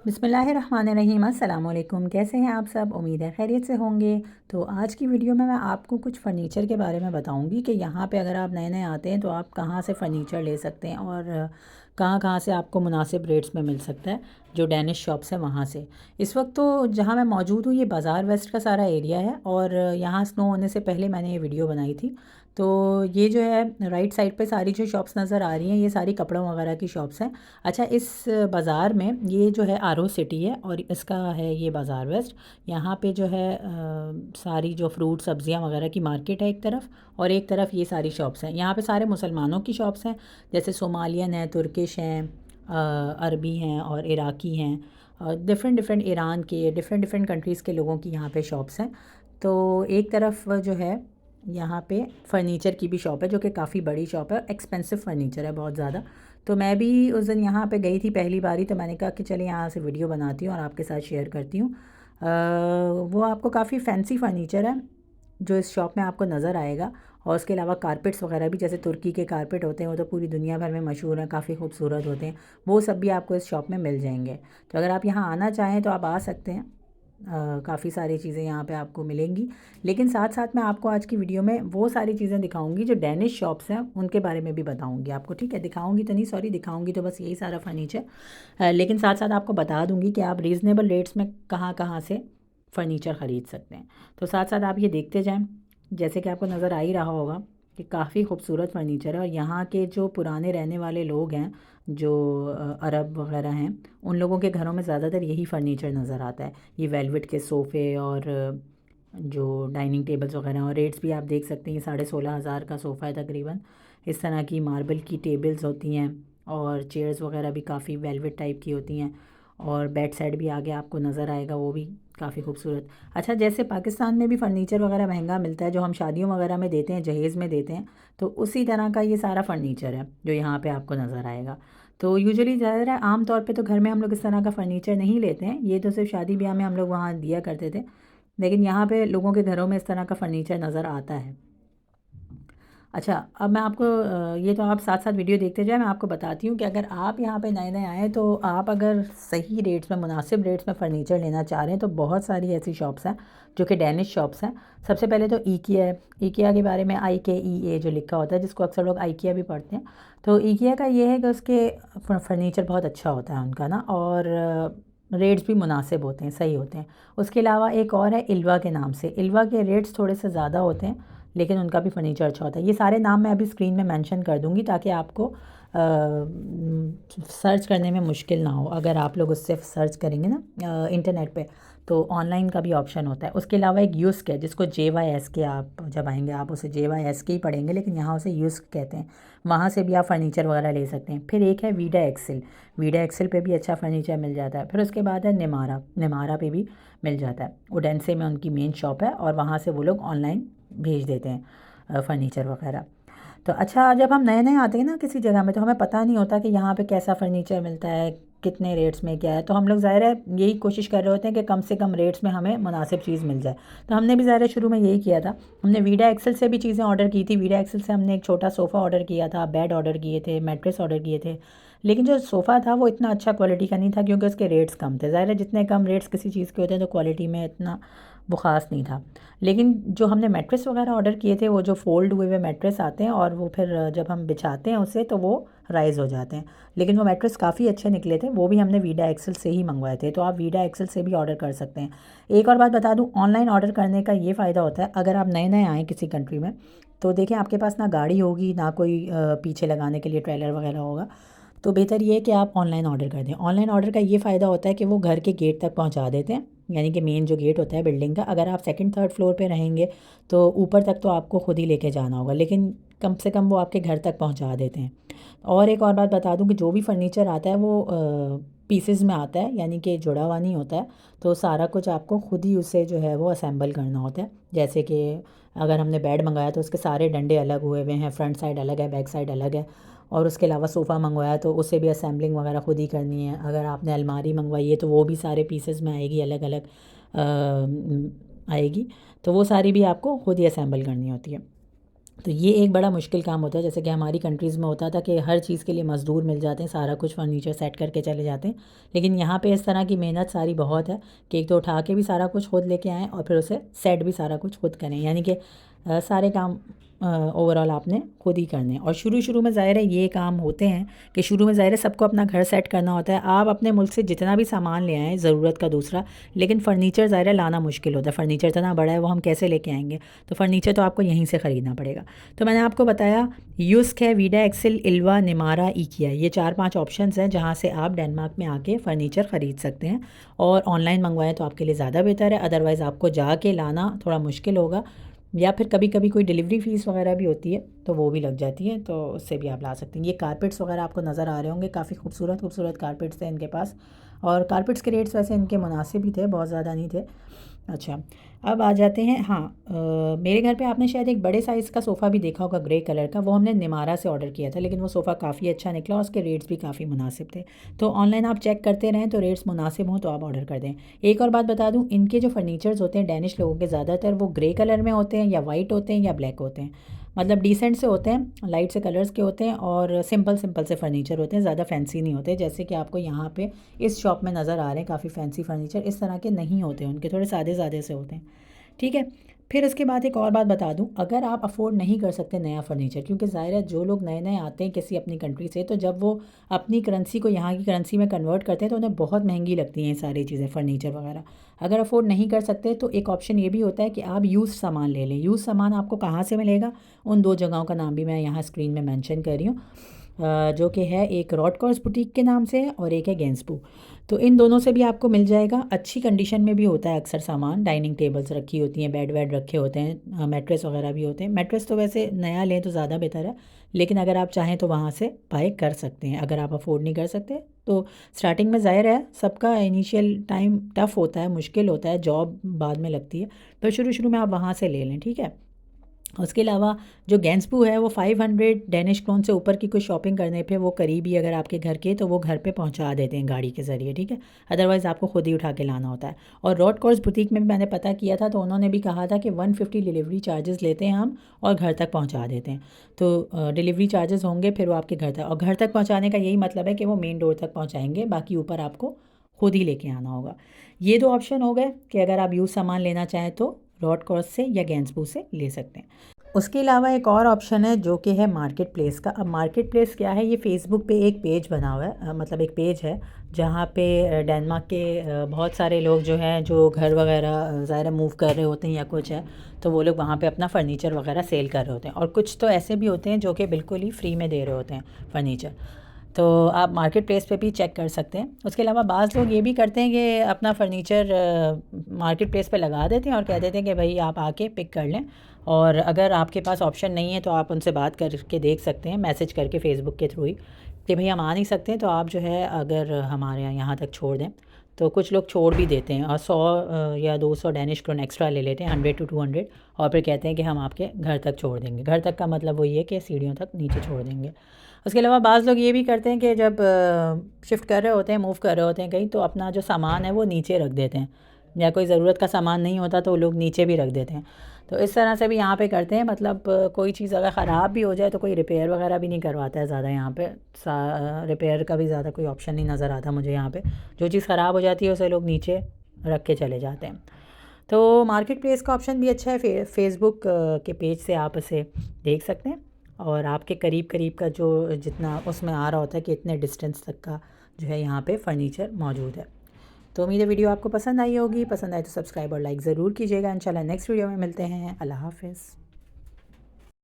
बिस्मिल्लाहिर्रहमानिर्रहीम। अस्सलाम वालेकुम। कैसे हैं आप सब? उम्मीद है खैरियत से होंगे। तो आज की वीडियो में मैं आपको कुछ फ़र्नीचर के बारे में बताऊंगी कि यहाँ पे अगर आप नए नए आते हैं तो आप कहाँ से फ़र्नीचर ले सकते हैं और कहाँ कहाँ से आपको मुनासिब रेट्स में मिल सकता है, जो डैनिश शॉप्स है वहाँ से। इस वक्त तो जहाँ मैं मौजूद हूँ ये बाज़ार वेस्ट का सारा एरिया है और यहाँ स्नो होने से पहले मैंने ये वीडियो बनाई थी। तो ये जो है राइट साइड पे सारी जो शॉप्स नज़र आ रही हैं ये सारी कपड़ों वगैरह की शॉप्स हैं। अच्छा, इस बाज़ार में ये जो है आरो सिटी है और इसका है ये बाज़ार वेस्ट। यहाँ पे जो है सारी जो फ्रूट सब्जियाँ वगैरह की मार्केट है एक तरफ, और एक तरफ ये सारी शॉप्स हैं। यहाँ पे सारे मुसलमानों की शॉप्स हैं, जैसे सोमालियन है, तुर्किश हैं, अरबी हैं और इराकी हैं, डिफरेंट डिफरेंट ईरान के डिफरेंट डिफरेंट कंट्रीज़ के लोगों की यहाँ पे शॉप्स हैं। तो एक तरफ जो है यहाँ पे फ़र्नीचर की भी शॉप है, जो कि काफ़ी बड़ी शॉप है, एक्सपेंसिव फ़र्नीचर है बहुत ज़्यादा। तो मैं भी उस दिन यहाँ पे गई थी पहली बारी, तो मैंने कहा कि चलिए यहाँ से वीडियो बनाती हूँ और आपके साथ शेयर करती हूँ। वो आपको काफ़ी फैंसी फ़र्नीचर है जो इस शॉप में आपको नज़र आएगा। और उसके अलावा कारपेट्स वगैरह भी, जैसे तुर्की के कारपेट होते हैं वो तो पूरी दुनिया भर में मशहूर हैं, काफ़ी खूबसूरत होते हैं, वो सब भी आपको इस शॉप में मिल जाएंगे। तो अगर आप यहाँ आना चाहें तो आप आ सकते हैं। काफ़ी सारी चीज़ें यहाँ पे आपको मिलेंगी, लेकिन साथ साथ मैं आपको आज की वीडियो में वो सारी चीज़ें दिखाऊंगी जो डैनिश शॉप्स हैं उनके बारे में भी बताऊंगी आपको। ठीक है, दिखाऊंगी तो नहीं, सॉरी, दिखाऊंगी तो बस यही सारा फर्नीचर, लेकिन साथ साथ आपको बता दूंगी कि आप रीज़नेबल रेट्स में कहाँ कहाँ से फ़र्नीचर ख़रीद सकते हैं। तो साथ साथ आप ये देखते जाएँ। जैसे कि आपको नज़र आ ही रहा होगा कि काफ़ी खूबसूरत फ़र्नीचर है, और यहाँ के जो पुराने रहने वाले लोग हैं, जो अरब वगैरह हैं, उन लोगों के घरों में ज़्यादातर यही फ़र्नीचर नज़र आता है। ये वेलवेट के सोफ़े और जो डाइनिंग टेबल्स वगैरह, और रेट्स भी आप देख सकते हैं। ये 16,500 का सोफ़ा है तकरीबन। इस तरह की मार्बल की टेबल्स होती हैं, और चेयर्स वगैरह भी काफ़ी वेलवेट टाइप की होती हैं, और बेड सेट भी आगे आपको नज़र आएगा, वो भी काफ़ी खूबसूरत। अच्छा, जैसे पाकिस्तान में भी फ़र्नीचर वगैरह महंगा मिलता है, जो हम शादियों वगैरह में देते हैं, जहेज़ में देते हैं, तो उसी तरह का ये सारा फ़र्नीचर है जो यहाँ पे आपको नज़र आएगा। तो यूजुअली ज़्यादा आम तौर पे तो घर में हम लोग इस तरह का फ़र्नीचर नहीं लेते हैं, ये तो सिर्फ शादी ब्याह में हम लोग वहाँ दिया करते थे, लेकिन यहाँ पे लोगों के घरों में इस तरह का फ़र्नीचर नज़र आता है। अच्छा, अब मैं आपको ये तो आप साथ साथ वीडियो देखते जाएं, मैं आपको बताती हूँ कि अगर आप यहाँ पे नए नए आए तो आप अगर सही रेट्स में, मुनासिब रेट्स में फ़र्नीचर लेना चाह रहे हैं तो बहुत सारी ऐसी शॉप्स हैं जो कि डैनिश शॉप्स हैं। सबसे पहले तो ईकिया है। ईकिया के बारे में IKEA जो लिखा होता है, जिसको अक्सर लोग IKEA भी पढ़ते हैं। तो ईकिया का ये है कि उसके फ़र्नीचर बहुत अच्छा होता है उनका ना, और रेट्स भी मुनासिब होते हैं, सही होते हैं। उसके अलावा एक और है इल्वा के नाम से। इल्वा के रेट्स थोड़े से ज़्यादा होते हैं, लेकिन उनका भी फ़र्नीचर अच्छा होता है। ये सारे नाम मैं अभी स्क्रीन में मेंशन कर दूँगी ताकि आपको सर्च करने में मुश्किल ना हो। अगर आप लोग उससे सर्च करेंगे ना इंटरनेट पे, तो ऑनलाइन का भी ऑप्शन होता है। उसके अलावा एक यूस्क है, जिसको JYSK, आप जब आएंगे आप उसे JYSK ही पढ़ेंगे, लेकिन यहाँ उसे यूस्क कहते हैं। वहाँ से भी आप फर्नीचर वगैरह ले सकते हैं। फिर एक है वीडा एक्सेल। वीडा एक्सेल पे भी अच्छा फर्नीचर मिल जाता है। फिर उसके बाद है निमारा। निमारा पे भी मिल जाता है। ओडेंसे में उनकी मेन शॉप है, और वहाँ से वो लोग ऑनलाइन भेज देते हैं फ़र्नीचर वगैरह। तो अच्छा, जब हम नए नए आते हैं ना किसी जगह में, तो हमें पता नहीं होता कि यहाँ पे कैसा फ़र्नीचर मिलता है, कितने रेट्स में क्या है। तो हम लोग ज़ाहिर है यही कोशिश कर रहे होते हैं कि कम से कम रेट्स में हमें मुनासिब चीज़ मिल जाए। तो हमने भी ज़ाहिर है शुरू में यही किया था। हमने वीडा एक्सेल से भी चीज़ें ऑर्डर की थी। वीडा एक्सेल से हमने एक छोटा सोफ़ा ऑर्डर किया था, बेड ऑर्डर किए थे, मैट्रेस ऑर्डर किए थे। लेकिन जो सोफ़ा था वो इतना अच्छा क्वालिटी का नहीं था, क्योंकि उसके रेट्स कम थे। ज़ाहिर है जितने कम रेट्स किसी चीज़ के होते हैं तो क्वालिटी में इतना वो ख़ास नहीं था। लेकिन जो हमने मैट्रेस वगैरह ऑर्डर किए थे, वो जो फ़ोल्ड हुए हुए मैट्रेस आते हैं, और वो फिर जब हम बिछाते हैं उसे तो वो राइज़ हो जाते हैं। लेकिन वो मैट्रेस काफ़ी अच्छे निकले थे, वो भी हमने वीडा एक्सेल से ही मंगवाए थे। तो आप वीडा एक्सेल से भी ऑर्डर कर सकते हैं। एक और बात बता दूँ, ऑनलाइन ऑर्डर करने का ये फ़ायदा होता है, अगर आप नए नए आएँ किसी कंट्री में, तो देखिए आपके पास ना गाड़ी होगी, ना कोई पीछे लगाने के लिए ट्रेलर वगैरह होगा। तो बेहतर ये है कि आप ऑनलाइन ऑर्डर कर दें। ऑनलाइन ऑर्डर का ये फ़ायदा होता है कि वो घर के गेट तक पहुंचा देते हैं, यानी कि मेन जो गेट होता है बिल्डिंग का। अगर आप सेकंड थर्ड फ्लोर पे रहेंगे तो ऊपर तक तो आपको खुद ही लेके जाना होगा, लेकिन कम से कम वो आपके घर तक पहुंचा देते हैं। और एक और बात बता दूं कि जो भी फर्नीचर आता है वो पीसेस में आता है, यानी कि जुड़ा हुआ नहीं होता है। तो सारा कुछ आपको खुद ही उसे जो है वो असेंबल करना होता है। जैसे कि अगर हमने बेड मंगाया तो उसके सारे डंडे अलग हुए हुए हैं, फ्रंट साइड अलग है, बैक साइड अलग है। और उसके अलावा सोफ़ा मंगवाया तो उसे भी असेंबलिंग वगैरह खुद ही करनी है। अगर आपने अलमारी मंगवाई है तो वो भी सारे पीसेस में आएगी, अलग अलग आएगी। तो वो सारी भी आपको खुद ही असेंबल करनी होती है। तो ये एक बड़ा मुश्किल काम होता है, जैसे कि हमारी कंट्रीज़ में होता था कि हर चीज़ के लिए मज़दूर मिल जाते हैं, सारा कुछ फर्नीचर सेट करके चले जाते हैं। लेकिन यहाँ पे इस तरह की मेहनत सारी बहुत है कि एक तो उठा के भी सारा कुछ खुद लेके आएँ और फिर उसे सेट भी सारा कुछ खुद करें, यानी कि सारे काम ओवरऑल आपने खुद ही करने हैं। और शुरू में ज़ाहिर है ये काम होते हैं कि शुरू में ज़ाहिर है सबको अपना घर सेट करना होता है। आप अपने मुल्क से जितना भी सामान ले आएँ ज़रूरत का दूसरा, लेकिन फ़र्नीचर ज़ाहिर है लाना मुश्किल होता है। फ़र्नीचर इतना बड़ा है, वो हम कैसे लेके आएँगे? तो फ़र्नीचर तो आपको यहीं से ख़रीदना पड़ेगा। तो मैंने आपको बताया यूस्क है, वीडा एक्सेल, इल्वा, निमारा, इकिया, ये 4-5 ऑप्शंस हैं जहाँ से आप डेनमार्क में आके फ़र्नीचर ख़रीद सकते हैं। और ऑनलाइन मंगवाएं तो आपके लिए ज़्यादा बेहतर है, अदरवाइज़ आपको जाके लाना थोड़ा मुश्किल होगा, या फिर कभी कभी कोई डिलीवरी फ़ीस वगैरह भी होती है तो वो भी लग जाती है, तो उससे भी आप ला सकते हैं। ये कारपेट्स वगैरह आपको नज़र आ रहे होंगे, काफ़ी खूबसूरत खूबसूरत कारपेट्स थे इनके पास, और कारपेट्स के रेट्स वैसे इनके मुनासिब ही थे, बहुत ज़्यादा नहीं थे। अच्छा, अब आ जाते हैं, हाँ, मेरे घर पे आपने शायद एक बड़े साइज़ का सोफ़ा भी देखा होगा ग्रे कलर का, वो हमने निमारा से ऑर्डर किया था, लेकिन वो सोफ़ा काफ़ी अच्छा निकला और उसके रेट्स भी काफ़ी मुनासिब थे। तो ऑनलाइन आप चेक करते रहें, तो रेट्स मुनासिब हों तो आप ऑर्डर कर दें। एक और बात बता दूँ, इनके जो फर्नीचर्स होते हैं डैनिश लोगों के, ज़्यादातर वो ग्रे कलर में होते हैं या वाइट होते हैं या ब्लैक होते हैं, मतलब डिसेंट से होते हैं, लाइट से कलर्स के होते हैं और सिंपल सिंपल से फर्नीचर होते हैं, ज़्यादा फैंसी नहीं होते। जैसे कि आपको यहाँ पे इस शॉप में नज़र आ रहे हैं काफ़ी फैंसी फर्नीचर, इस तरह के नहीं होते, उनके थोड़े सादे सादे से होते हैं। ठीक है। फिर उसके बाद एक और बात बता दूं, अगर आप अफोर्ड नहीं कर सकते नया फ़र्नीचर, क्योंकि ज़ाहिर है जो लोग नए नए आते हैं किसी अपनी कंट्री से, तो जब वो अपनी करेंसी को यहाँ की करेंसी में कन्वर्ट करते हैं तो उन्हें बहुत महंगी लगती हैं ये सारी चीज़ें, फ़र्नीचर वगैरह। अगर अफोर्ड नहीं कर सकते तो एक ऑप्शन ये भी होता है कि आप यूज़ सामान ले लें। यूज़ सामान आपको कहाँ से मिलेगा, उन 2 जगहों का नाम भी मैं यहाँ स्क्रीन में मेंशन कर रही हूँ, जो कि है एक रॉडकॉर्स बुटीक के नाम से है और एक है गेंसपू। तो इन दोनों से भी आपको मिल जाएगा, अच्छी कंडीशन में भी होता है अक्सर सामान, डाइनिंग टेबल्स रखी होती हैं, बेड वेड रखे होते हैं, मैट्रेस वगैरह भी होते हैं। मैट्रेस तो वैसे नया लें तो ज़्यादा बेहतर है, लेकिन अगर आप चाहें तो वहाँ से बाय कर सकते हैं। अगर आप अफोर्ड नहीं कर सकते तो स्टार्टिंग में ज़ाहिर है सबका इनिशियल टाइम टफ़ होता है, मुश्किल होता है, जॉब बाद में लगती है, तो शुरू में आप वहाँ से ले लें, ठीक है। उसके अलावा जो गेंसपू है वो 500 डेनिश क्रोन से ऊपर की कुछ शॉपिंग करने पे वो करीबी अगर आपके घर के, तो वो घर पे पहुंचा देते हैं गाड़ी के ज़रिए, ठीक है। अदरवाइज़ आपको खुद ही उठा के लाना होता है। और रॉड कॉर्स बुटीक में भी मैंने पता किया था, तो उन्होंने भी कहा था कि 150 डिलीवरी चार्जेस लेते हैं हम और घर तक पहुँचा देते हैं। तो डिलीवरी चार्जेस होंगे, फिर वो आपके घर तक, और घर तक पहुँचाने का यही मतलब है कि वो मेन डोर तक पहुँचाएँगे, बाकी ऊपर आपको खुद ही लेके आना होगा। ये 2 ऑप्शन हो गए कि अगर आप यूज़ सामान लेना चाहें तो रॉड कॉर्स से या गेंसपू से ले सकते हैं। उसके अलावा एक और ऑप्शन है जो कि है मार्केट प्लेस का। अब मार्केट प्लेस क्या है, ये फ़ेसबुक पे एक पेज बना हुआ है, मतलब एक पेज है जहाँ पे डेनमार्क के बहुत सारे लोग जो हैं, जो घर वगैरह ज़ाहिर है मूव कर रहे होते हैं या कुछ है, तो वो लोग वहाँ पे अपना फ़र्नीचर वगैरह सेल कर रहे होते हैं। और कुछ तो ऐसे भी होते हैं जो कि बिल्कुल ही फ्री में दे रहे होते हैं फ़र्नीचर, तो आप मार्केट प्लेस पे भी चेक कर सकते हैं। उसके अलावा बाज़ लोग ये भी करते हैं कि अपना फ़र्नीचर मार्केट प्लेस पे लगा देते हैं और कह देते हैं कि भाई आप आके पिक कर लें, और अगर आपके पास ऑप्शन नहीं है तो आप उनसे बात करके देख सकते हैं, मैसेज करके फ़ेसबुक के थ्रू ही, कि भाई हम आ नहीं सकते, तो आप जो है अगर हमारे यहाँ तक छोड़ दें। तो कुछ लोग छोड़ भी देते हैं और 100 या 200 डेनिश क्रोन एक्स्ट्रा ले लेते हैं, 100 to 200, और फिर कहते हैं कि हम आपके घर तक छोड़ देंगे। घर तक का मतलब वही है कि सीढ़ियों तक नीचे छोड़ देंगे। उसके अलावा बाज़ लोग ये भी करते हैं कि जब शिफ्ट कर रहे होते हैं, मूव कर रहे होते हैं कहीं, तो अपना जो सामान है वो नीचे रख देते हैं, या कोई ज़रूरत का सामान नहीं होता तो लोग नीचे भी रख देते हैं। तो इस तरह से भी यहाँ पे करते हैं, मतलब कोई चीज़ अगर ख़राब भी हो जाए तो कोई रिपेयर वगैरह भी नहीं करवाता है ज़्यादा यहाँ पे, रिपेयर का भी ज़्यादा कोई ऑप्शन नहीं नज़र आता मुझे यहाँ पे। जो चीज़ ख़राब हो जाती है उसे लोग नीचे रख के चले जाते हैं। तो मार्केट प्लेस का ऑप्शन भी अच्छा है, फेसबुक के पेज से आप इसे देख सकते हैं, और आपके करीब करीब का जो जितना उसमें आ रहा होता है कि इतने डिस्टेंस तक का जो है यहाँ पे फ़र्नीचर मौजूद है। तो उम्मीद है वीडियो आपको पसंद आई होगी, पसंद आए तो सब्सक्राइब और लाइक ज़रूर कीजिएगा। इंशाल्लाह नेक्स्ट वीडियो में मिलते हैं। अल्लाह हाफ़िज़।